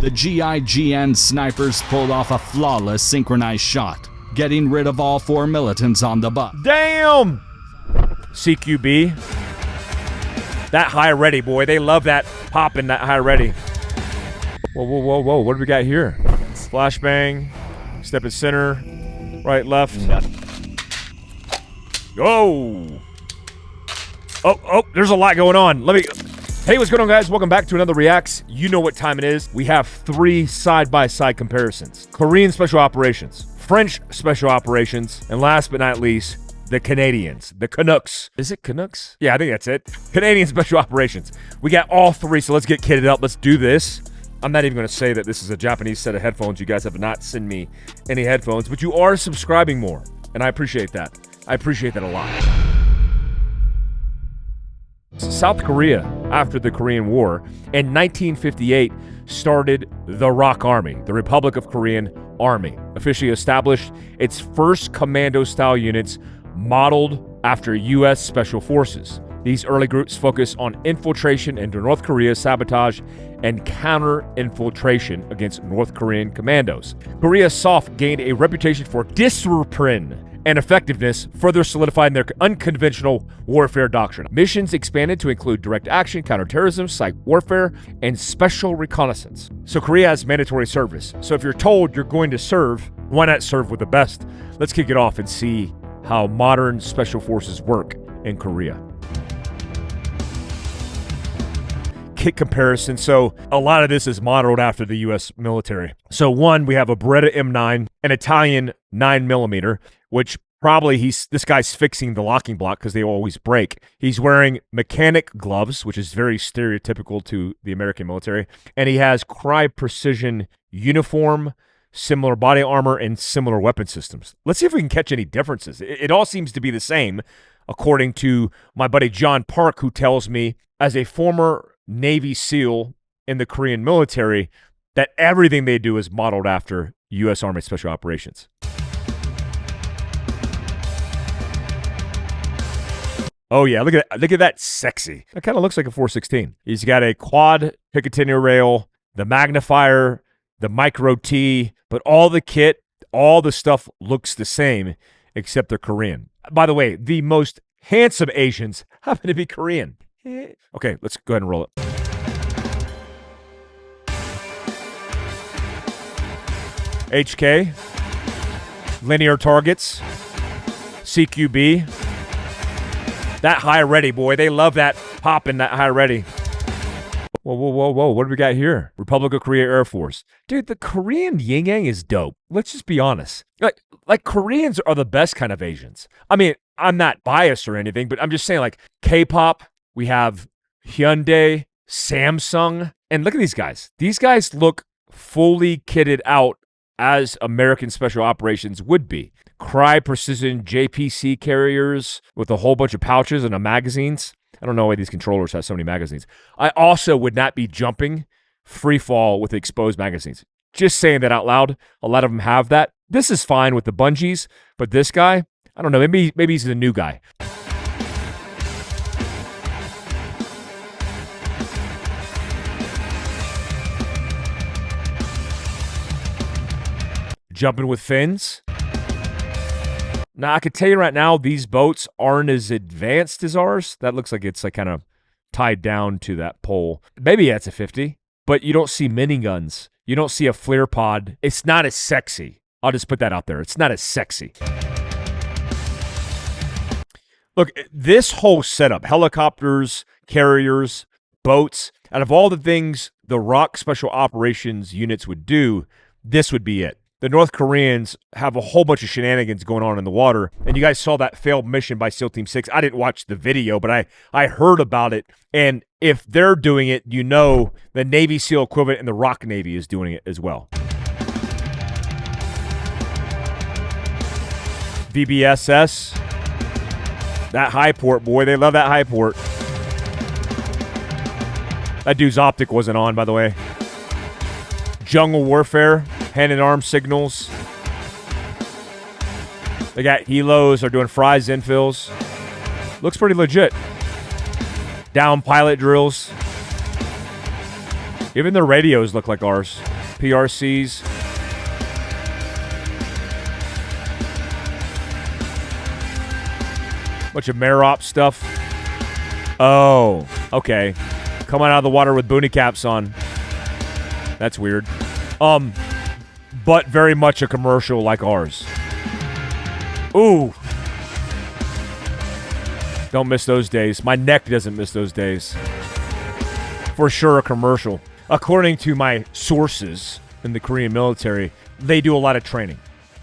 The GIGN snipers pulled off a flawless synchronized shot, getting rid of all 4 militants on the bus. Damn! CQB. That high ready, boy. They love that popping, that high ready. Whoa, whoa, whoa, whoa. What do we got here? Flashbang. Step in center. Right, left. Go! Oh, there's a lot going on. Hey, what's going on, guys? Welcome back to another Reacts. You know what time it is. We have 3 side-by-side comparisons. Korean Special Operations, French Special Operations, and last but not least, the Canadians, the Canucks. Is it Canucks? Yeah, I think that's it. Canadian Special Operations. We got all 3, so let's get kitted up. Let's do this. I'm not even going to say that this is a Japanese set of headphones. You guys have not sent me any headphones, but you are subscribing more, and I appreciate that. I appreciate that a lot. South Korea, after the Korean War, in 1958, started the ROK Army, the Republic of Korean Army, officially established its first commando-style units modeled after U.S. Special Forces. These early groups focus on infiltration into North Korea, sabotage, and counter-infiltration against North Korean commandos. Korea SOF gained a reputation for discipline and effectiveness, further solidifying their unconventional warfare doctrine. Missions expanded to include direct action, counterterrorism, psych warfare, and special reconnaissance. So Korea has mandatory service. So if you're told you're going to serve, why not serve with the best? Let's kick it off and see how modern special forces work in Korea. Kit comparison. So a lot of this is modeled after the U.S. military. So one, we have a Beretta M9, an Italian 9mm, which probably this guy's fixing the locking block because they always break. He's wearing mechanic gloves, which is very stereotypical to the American military. And he has Crye Precision uniform, similar body armor, and similar weapon systems. Let's see if we can catch any differences. It all seems to be the same, according to my buddy John Park, who tells me, as a former Navy SEAL in the Korean military, that everything they do is modeled after U.S. Army Special Operations. Oh yeah, look at that sexy. That kind of looks like a 416. He's got a quad Picatinny rail, the magnifier, the micro T, but all the kit, all the stuff looks the same, except they're Korean. By the way, the most handsome Asians happen to be Korean. Okay, let's go ahead and roll it. HK, linear targets, CQB. That high ready, boy. They love that popping, that high ready. Whoa, whoa, whoa, whoa. What do we got here? Republic of Korea Air Force. Dude, the Korean yin-yang is dope. Let's just be honest. Like Koreans are the best kind of Asians. I mean, I'm not biased or anything, but I'm just saying, like, K-pop, we have Hyundai, Samsung, and look at these guys. These guys look fully kitted out as American Special Operations would be. Crye Precision JPC carriers with a whole bunch of pouches and magazines. I don't know why these controllers have so many magazines. I also would not be jumping free fall with exposed magazines. Just saying that out loud. A lot of them have that. This is fine with the bungees, but this guy, I don't know, maybe he's the new guy. Jumping with fins. Now, I can tell you right now, these boats aren't as advanced as ours. That looks like it's like kind of tied down to that pole. Maybe that's a 50, but you don't see miniguns. You don't see a flare pod. It's not as sexy. I'll just put that out there. It's not as sexy. Look, this whole setup, helicopters, carriers, boats, out of all the things the ROK Special Operations units would do, this would be it. The North Koreans have a whole bunch of shenanigans going on in the water, and you guys saw that failed mission by SEAL Team 6. I didn't watch the video, but I heard about it, and if they're doing it, you know the Navy SEAL equivalent in the ROK Navy is doing it as well. VBSS. That high port, boy. They love that high port. That dude's optic wasn't on, by the way. Jungle warfare. Hand and arm signals. They got helos. They're doing fries, infills. Looks pretty legit. Down pilot drills. Even their radios look like ours. PRCs. Bunch of Marop stuff. Oh, okay. Coming out of the water with boonie caps on. That's weird. But very much a commercial like ours. Ooh. Don't miss those days. My neck doesn't miss those days. For sure a commercial. According to my sources in the Korean military, they do a lot of training.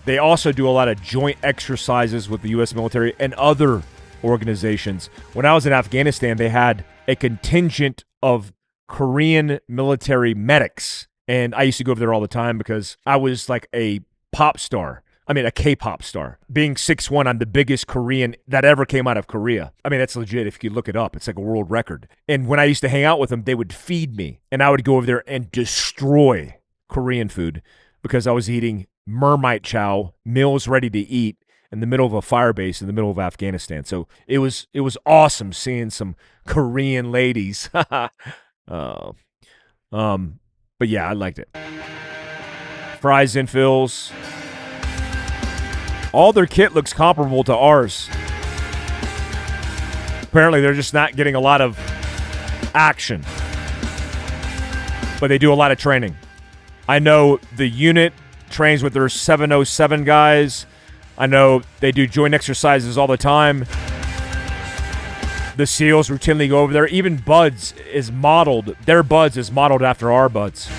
They also do a lot of joint exercises with the U.S. military and other organizations. When I was in Afghanistan, they had a contingent of Korean military medics. And I used to go over there all the time because I was like a pop star. I mean, a K-pop star. Being 6'1", I'm the biggest Korean that ever came out of Korea. I mean, that's legit. If you look it up, it's like a world record. And when I used to hang out with them, they would feed me. And I would go over there and destroy Korean food because I was eating mermite chow, meals ready to eat, in the middle of a fire base in the middle of Afghanistan. So it was awesome seeing some Korean ladies. But yeah, I liked it. Fries infills. All their kit looks comparable to ours. Apparently, they're just not getting a lot of action. But they do a lot of training. I know the unit trains with their 707 guys. I know they do joint exercises all the time. The SEALs routinely go over there. Even Buds is modeled. Their Buds is modeled after our Buds.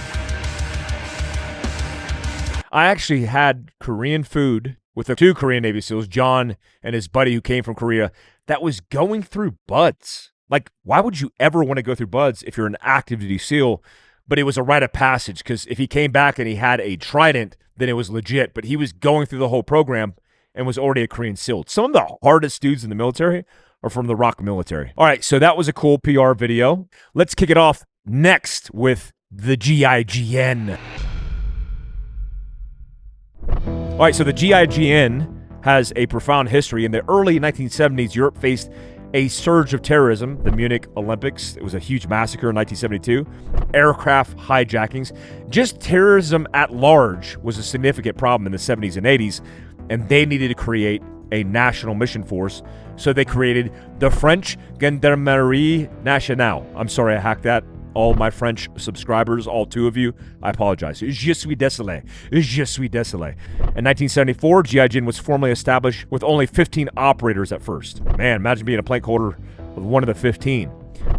I actually had Korean food with the 2 Korean Navy SEALs, John and his buddy who came from Korea, that was going through Buds. Like, why would you ever want to go through Buds if you're an active duty SEAL? But it was a rite of passage because if he came back and he had a Trident, then it was legit. But he was going through the whole program and was already a Korean SEAL. Some of the hardest dudes in the military are from the ROK military. All right, so that was a cool PR video. Let's kick it off next with the GIGN. All right, so the GIGN has a profound history. In the early 1970s, Europe faced a surge of terrorism, the Munich Olympics. It was a huge massacre in 1972. Aircraft hijackings. Just terrorism at large was a significant problem in the 70s and 80s. And they needed to create a national mission force, so they created the French Gendarmerie Nationale. I'm sorry I hacked that. All my French subscribers, all 2 of you, I apologize. Je suis désolé. Je suis désolé. In 1974, GIGN was formally established with only 15 operators at first. Man, imagine being a plank holder with one of the 15.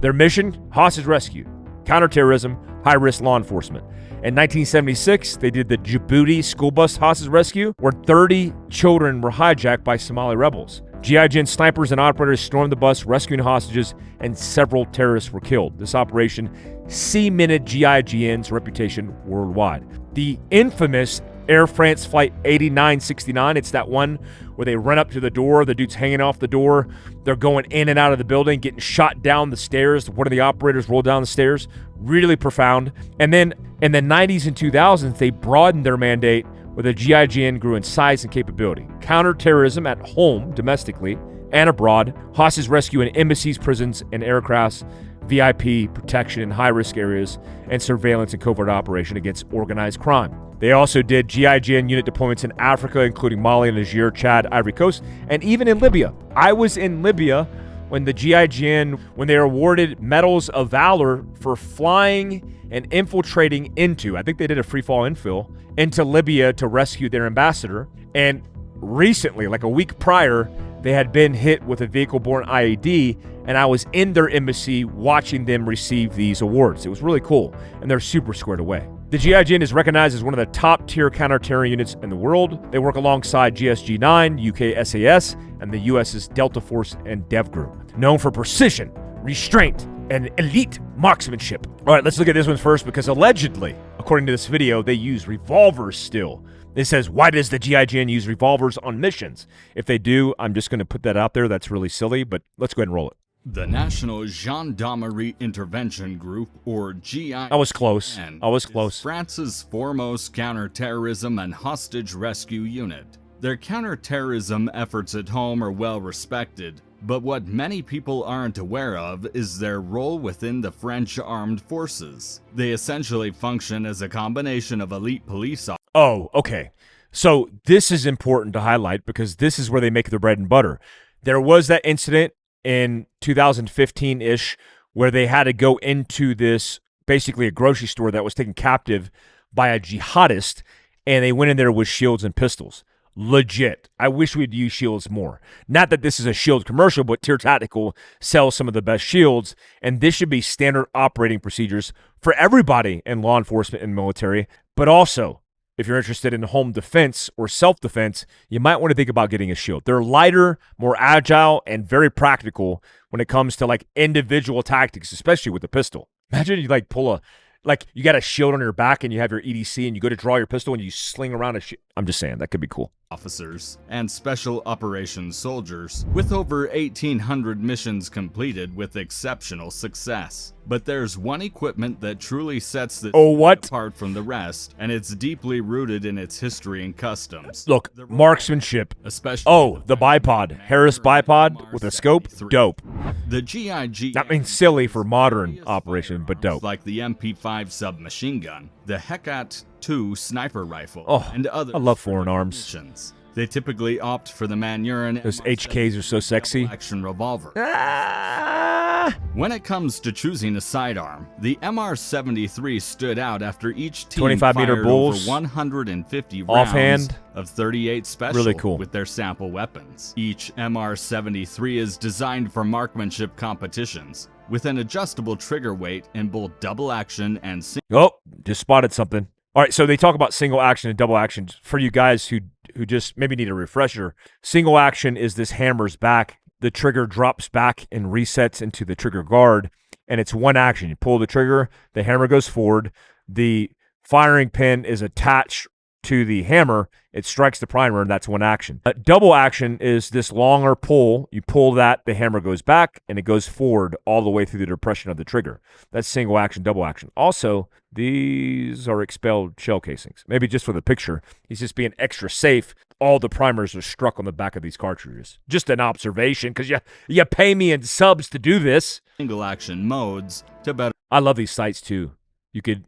Their mission, hostage rescue, counterterrorism, high-risk law enforcement. In 1976, they did the Djibouti school bus hostage rescue, where 30 children were hijacked by Somali rebels. GIGN snipers and operators stormed the bus, rescuing hostages, and several terrorists were killed. This operation cemented GIGN's reputation worldwide. The infamous Air France Flight 8969, it's that one where they run up to the door, the dude's hanging off the door, they're going in and out of the building, getting shot down the stairs. One of the operators rolled down the stairs. Really profound. And then in the 90s and 2000s, they broadened their mandate where the GIGN grew in size and capability. Counterterrorism at home, domestically, and abroad, hostage rescue in embassies, prisons, and aircrafts, VIP protection in high-risk areas, and surveillance and covert operation against organized crime. They also did GIGN unit deployments in Africa, including Mali, Niger, Chad, Ivory Coast, and even in Libya. I was in Libya when the GIGN, when they were awarded Medals of Valor for flying and infiltrating into, I think they did a free fall infill, into Libya to rescue their ambassador. And recently, like a week prior, they had been hit with a vehicle-borne IED, and I was in their embassy watching them receive these awards. It was really cool, and they're super squared away. The GIGN is recognized as one of the top-tier counter-terror units in the world. They work alongside GSG-9, UK SAS, and the US's Delta Force and Dev Group, known for precision, restraint, and elite marksmanship. All right, let's look at this one first, because allegedly, according to this video, they use revolvers still. It says, why does the GIGN use revolvers on missions? If they do, I'm just going to put that out there. That's really silly, but let's go ahead and roll it. The National Gendarmerie Intervention Group, or GIGN, I was close. is France's foremost counterterrorism and hostage rescue unit. Their counterterrorism efforts at home are well respected, But what many people aren't aware of is their role within the French armed forces. They essentially function as a combination of elite police officers. Oh, okay. So this is important to highlight because this is where they make their bread and butter. There was that incident in 2015-ish where they had to go into this, basically a grocery store that was taken captive by a jihadist, and they went in there with shields and pistols. Legit. I wish we'd use shields more. Not that this is a shield commercial, but Tier Tactical sells some of the best shields, and this should be standard operating procedures for everybody in law enforcement and military. But also, if you're interested in home defense or self-defense, you might want to think about getting a shield. They're lighter, more agile, and very practical when it comes to like individual tactics, especially with the pistol. Imagine you like pull a, like you got a shield on your back and you have your EDC and you go to draw your pistol and you sling around a shield. I'm just saying, that could be cool. Officers and special operations soldiers, with over 1,800 missions completed with exceptional success. But there's one equipment that truly sets this apart from the rest, and it's deeply rooted in its history and customs. Look, marksmanship. Especially the bipod. Harris bipod with a scope. Dope. The GIGN. That means silly for modern operation, but dope. Like the MP5 submachine gun, the Hecat II sniper rifle, and other. I love foreign arms. Missions. They typically opt for the Manurin. Those HKs are so sexy. Action revolver. When it comes to choosing a sidearm, the MR73 stood out after each team 25-meter bulls, over 150 rounds offhand, of 38 special really cool. with their sample weapons. Each MR73 is designed for marksmanship competitions with an adjustable trigger weight in both double action and single. Oh, just spotted something. All right, so they talk about single action and double action. For you guys who just maybe need a refresher, single action is this hammer's back. The trigger drops back and resets into the trigger guard, and it's one action. You pull the trigger, the hammer goes forward, the firing pin is attached to the hammer, it strikes the primer, and that's one action. Double action is this longer pull. You pull that, the hammer goes back, and it goes forward all the way through the depression of the trigger. That's single action, double action. Also, these are expelled shell casings. Maybe just for the picture, he's just being extra safe. All the primers are struck on the back of these cartridges. Just an observation, because you pay me in subs to do this. Single action modes to better. I love these sights too. You could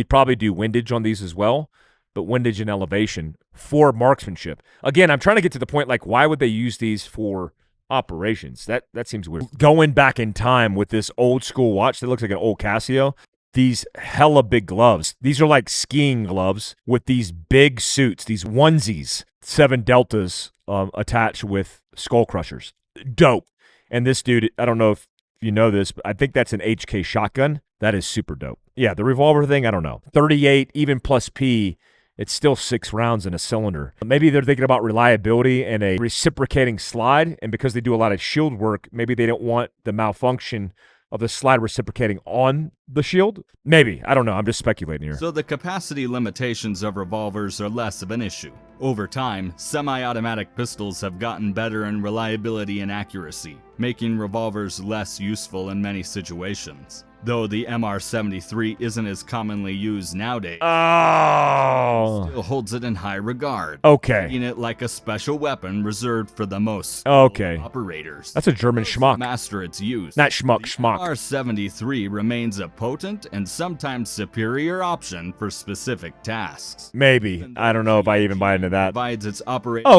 probably do windage on these as well, but windage and elevation for marksmanship. Again, I'm trying to get to the point, like, why would they use these for operations? That seems weird. Going back in time with this old school watch that looks like an old Casio, these hella big gloves. These are like skiing gloves with these big suits, these onesies, 7 deltas attached with skull crushers. Dope. And this dude, I don't know if you know this, but I think that's an HK shotgun. That is super dope. Yeah, the revolver thing, I don't know. 38, even plus P, it's still 6 rounds in a cylinder. Maybe they're thinking about reliability and a reciprocating slide, and because they do a lot of shield work, maybe they don't want the malfunction of the slide reciprocating on the shield? Maybe. I don't know. I'm just speculating here. So the capacity limitations of revolvers are less of an issue. Over time, semi-automatic pistols have gotten better in reliability and accuracy, making revolvers less useful in many situations. Though the MR73 isn't as commonly used nowadays, oh, still holds it in high regard. Okay. Making it like a special weapon reserved for the most operators. That's a German schmuck. Master its use. Not schmuck. MR73 remains a potent and sometimes superior option for specific tasks. Maybe. I don't know if I even buy into that. Provides its operators.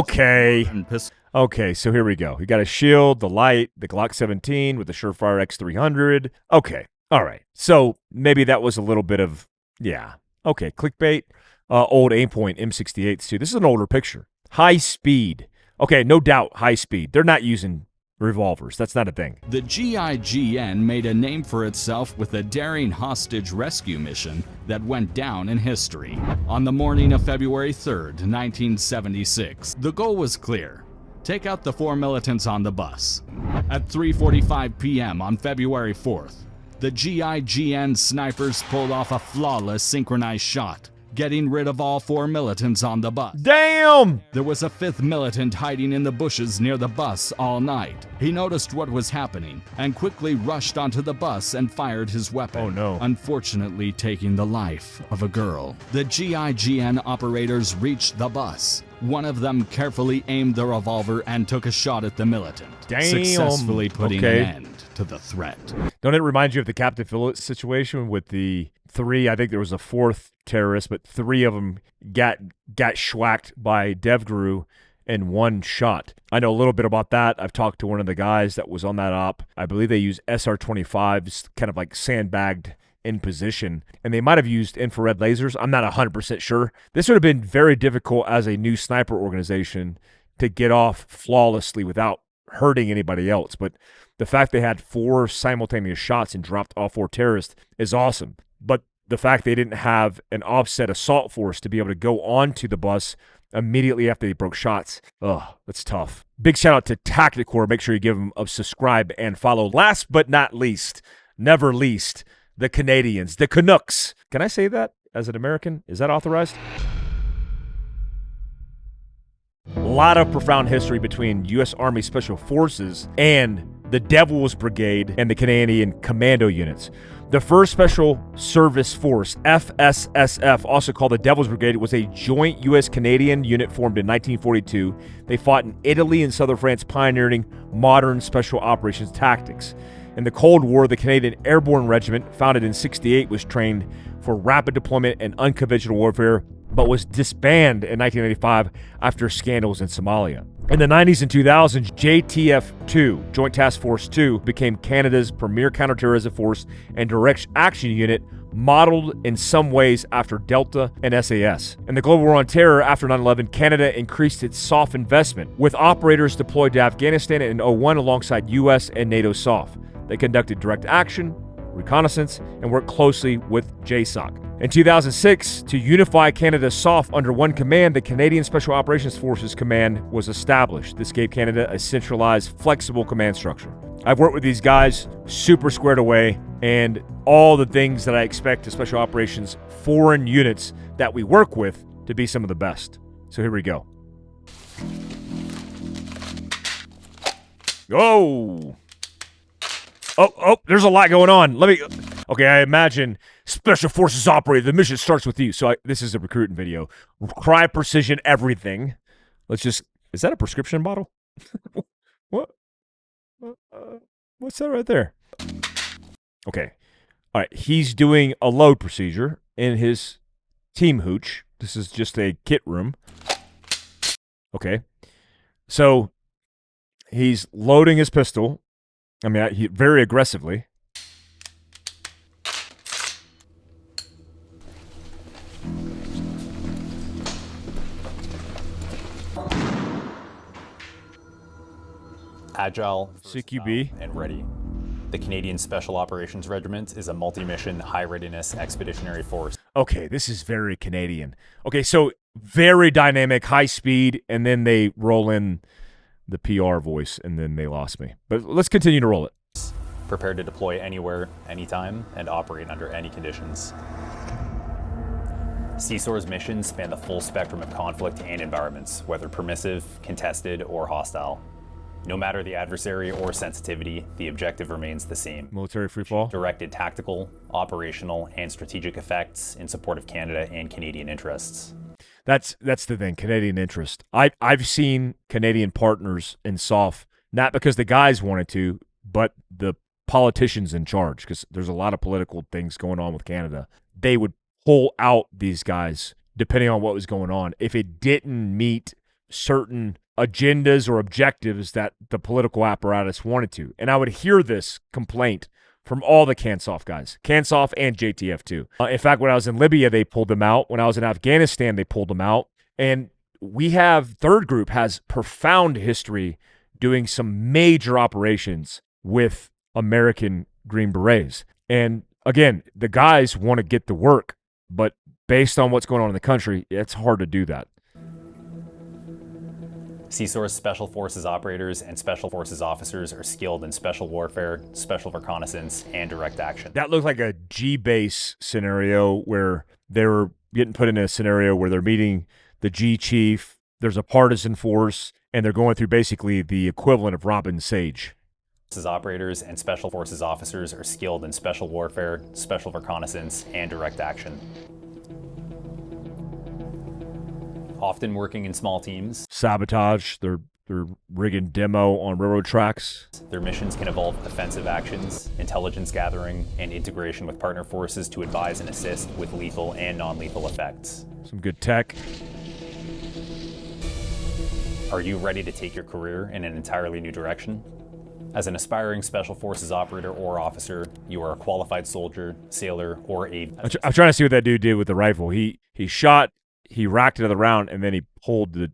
Okay, so here we go. You got a shield, the light, the Glock 17 with the Surefire X300. Okay. All right, so maybe that was a little bit of, okay, clickbait. Old Aimpoint M68s too. This is an older picture. High speed. Okay, no doubt, high speed. They're not using revolvers. That's not a thing. The GIGN made a name for itself with a daring hostage rescue mission that went down in history. On the morning of February 3rd, 1976, the goal was clear. Take out the 4 militants on the bus. At 3:45 p.m. on February 4th, the GIGN snipers pulled off a flawless synchronized shot, getting rid of all 4 militants on the bus. Damn! There was a 5th militant hiding in the bushes near the bus all night. He noticed what was happening and quickly rushed onto the bus and fired his weapon. Oh no. Unfortunately taking the life of a girl. The GIGN operators reached the bus. One of them carefully aimed the revolver and took a shot at the militant, Damn. successfully putting Okay. an end to the threat. Don't it remind you of the Captain Phillips situation with the 3, I think there was a 4th terrorist, but 3 of them got schwacked by DevGru in 1 shot. I know a little bit about that. I've talked to one of the guys that was on that op. I believe they used SR-25s, kind of like sandbagged in position, and they might have used infrared lasers. I'm not 100% sure. This would have been very difficult as a new sniper organization to get off flawlessly without hurting anybody else, but the fact they had 4 simultaneous shots and dropped all 4 terrorists is awesome. But the fact they didn't have an offset assault force to be able to go onto the bus immediately after they broke shots, that's tough. Big shout out to Tacticore. Make sure you give them a subscribe and follow. Last but not least, never least, the Canadians, the Canucks. Can I say that as an American? Is that authorized? A lot of profound history between U.S. Army Special Forces and the Devils Brigade and the Canadian Commando units. The 1st Special Service Force, FSSF, also called the Devils Brigade, was a joint U.S.-Canadian unit formed in 1942. They fought in Italy and southern France, pioneering modern special operations tactics. In the Cold War, the Canadian Airborne Regiment, founded in '68, was trained for rapid deployment and unconventional warfare, but was disbanded in 1985 after scandals in Somalia. In the 90s and 2000s, JTF-2, Joint Task Force 2, became Canada's premier counterterrorism force and direct action unit, modeled in some ways after Delta and SAS. In the global war on terror after 9/11, Canada increased its SOF investment, with operators deployed to Afghanistan in 2001 alongside U.S. and NATO SOF. They conducted direct action, reconnaissance, and worked closely with JSOC. In 2006, to unify Canada's SOF under one command, the Canadian Special Operations Forces Command was established. This gave Canada a centralized, flexible command structure. I've worked with these guys, super squared away, and all the things that I expect to Special Operations foreign units that we work with to be some of the best. So here we go. Go! Oh, there's a lot going on. Okay, I imagine Special Forces operator, the mission starts with you. So this is a recruiting video. Cry precision everything. Is that a prescription bottle? What? What's that right there? Okay. All right, he's doing a load procedure in his team hooch. This is just a kit room. Okay. So he's loading his pistol. I mean, very aggressively. Agile, CQB, and ready. The Canadian Special Operations Regiment is a multi-mission, high-readiness expeditionary force. Okay, this is very Canadian. Okay, so very dynamic, high speed, and then they roll in the PR voice, and then they lost me. But let's continue to roll it. Prepared to deploy anywhere, anytime, and operate under any conditions. CSOR's missions span the full spectrum of conflict and environments, whether permissive, contested, or hostile. No matter the adversary or sensitivity, the objective remains the same. Military free fall. Directed tactical, operational, and strategic effects in support of Canada and Canadian interests. That's the thing, Canadian interest. I've seen Canadian partners in SOF, not because the guys wanted to, but the politicians in charge, because there's a lot of political things going on with Canada. They would pull out these guys depending on what was going on if it didn't meet certain agendas or objectives that the political apparatus wanted to. And I would hear this complaint from all the CANSOF guys, CANSOF and JTF too. In fact, when I was in Libya, they pulled them out. When I was in Afghanistan, they pulled them out. And third group has profound history doing some major operations with American Green Berets. And again, the guys want to get the work, but based on what's going on in the country, it's hard to do that. CSOR's Special Forces operators and Special Forces officers are skilled in special warfare, special reconnaissance, and direct action. That looked like a G-base scenario where They're getting put in a scenario where they're meeting the G chief, there's a partisan force, and they're going through basically the equivalent of Robin Sage. Forces operators and special forces officers are skilled in special warfare, special reconnaissance, and direct action. Often working in small teams. Sabotage, they're rigging demo on railroad tracks. Their missions can involve offensive actions, intelligence gathering, and integration with partner forces to advise and assist with lethal and non-lethal effects. Some good tech. Are you ready to take your career in an entirely new direction? As an aspiring Special Forces operator or officer, you are a qualified soldier, sailor, or aviator. I'm trying to see what that dude did with the rifle. He shot, he racked another round, and then he pulled the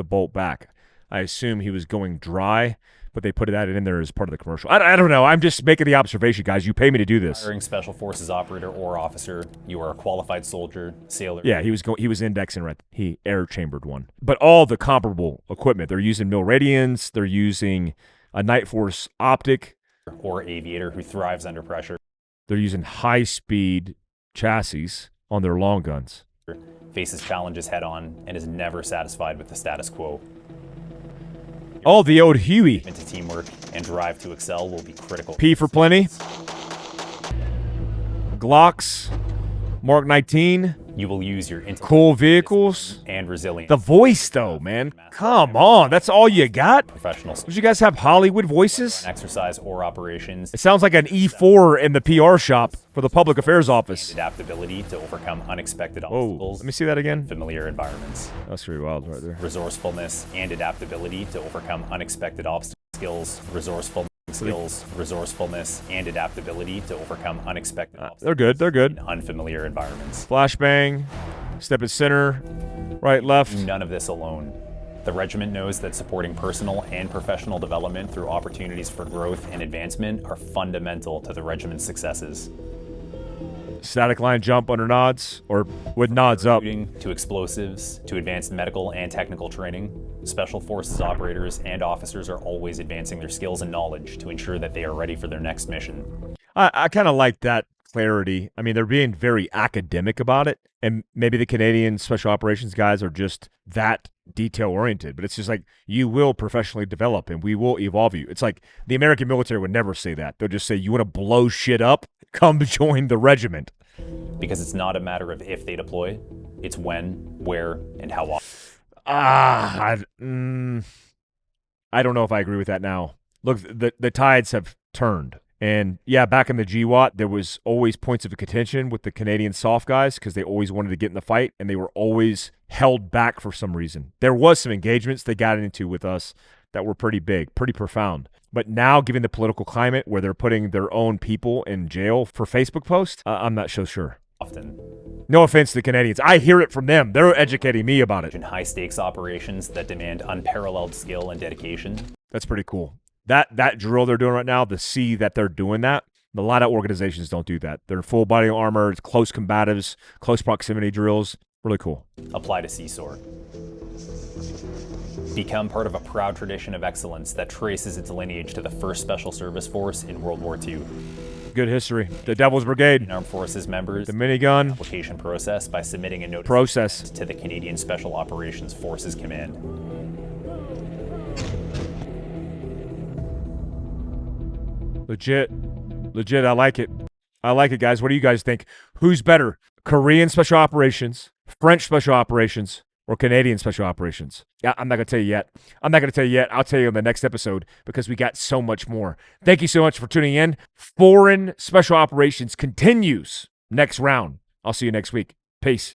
bolt back. I assume he was going dry, but they put that in there as part of the commercial. I don't know. I'm just making the observation, guys. You pay me to do this. Aspiring Special Forces operator or officer, you are a qualified soldier, sailor. Yeah, he was indexing right. He air chambered one. But all the comparable equipment, they're using Milradians, they're using a Night Force optic, or aviator who thrives under pressure. They're using high-speed chassis on their long guns. Faces challenges head-on and is never satisfied with the status quo. Oh, the old Huey. Into teamwork and drive to excel will be critical. P for plenty. Glocks, Mark 19. You will use your cool vehicles and resilience. The voice, though, man. Come on, that's all you got? Professionals. Did you guys have Hollywood voices? Exercise or operations. It sounds like an E4 in the PR shop for the public affairs office. Adaptability to overcome unexpected obstacles. Let me see that again. Familiar environments. That's pretty wild right there. Resourcefulness and adaptability to overcome unexpected obstacles. Resourcefulness, and adaptability to overcome unexpected obstacles. They're good. In unfamiliar environments. Flashbang, step at center, right, left. None of this alone. The regiment knows that supporting personal and professional development through opportunities for growth and advancement are fundamental to the regiment's successes. Static line jump under nods, or with nods up. To explosives, to advanced medical and technical training, Special Forces operators and officers are always advancing their skills and knowledge to ensure that they are ready for their next mission. I kind of like that clarity. I mean, they're being very academic about it, and maybe the Canadian Special Operations guys are just that detail-oriented, but it's just like, you will professionally develop and we will evolve you. It's like the American military would never say that. They'll just say, you want to blow shit up? Come join the regiment. Because it's not a matter of if they deploy, it's when, where, and how often. I don't know if I agree with that now. Look, the tides have turned. And yeah, back in the GWAT, there was always points of contention with the Canadian soft guys because they always wanted to get in the fight, and they were always held back for some reason. There was some engagements they got into with us that were pretty big, pretty profound. But now, given the political climate where they're putting their own people in jail for Facebook posts, I'm not so sure. Often. No offense to the Canadians. I hear it from them. They're educating me about it. In high-stakes operations that demand unparalleled skill and dedication. That's pretty cool. That drill they're doing right now, to see that they're doing that, a lot of organizations don't do that. They're full body armor, close combatives, close proximity drills. Really cool. Apply to CSOR. Become part of a proud tradition of excellence that traces its lineage to the 1st Special Service Force in World War II. Good history. The Devil's Brigade. Armed Forces members. The minigun. Application process by submitting a notice to the Canadian Special Operations Forces Command. Legit. I like it. Guys. What do you guys think? Who's better? Korean Special Operations, French Special Operations, or Canadian Special Operations? Yeah, I'm not going to tell you yet. I'll tell you in the next episode because we got so much more. Thank you so much for tuning in. Foreign Special Operations continues next round. I'll see you next week. Peace.